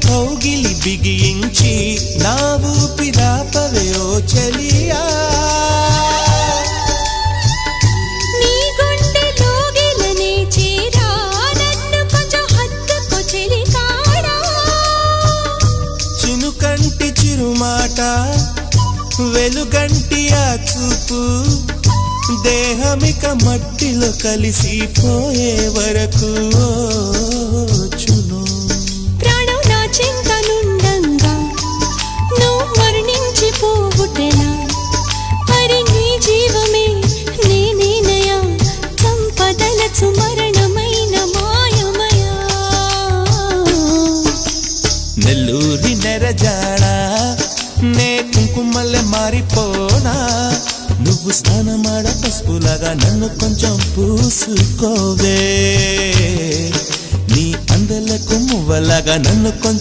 కౌగిలి బిగించి నా ఊపిరాపవే ఓ చెలియా నీ గుండెలో గిలనే చేరా నన్ను కొంచెం హత్తుకో చెలికాడా చినుకంటి చిరుమాట వెలుగంటి ఆ చూపు దేహమిక మట్టిలో కలిసిపోయే వరకు చును ప్రాణం నా చింతనుండంగా నువ్వు మరణించిపోవుటెలా మరి నీ జీవమే నేనేనయా సంపదలచు మరణమైన మాయమయా నెల్లూరి నెరజాడా నే కుంకుమల్లె మారిపోనా నువ్వు స్నానమాడ పసుపులాగా నన్ను కొంచెం పూసుకోవే నీ అందలకు మువ్వలాగా నన్ను కొంచెం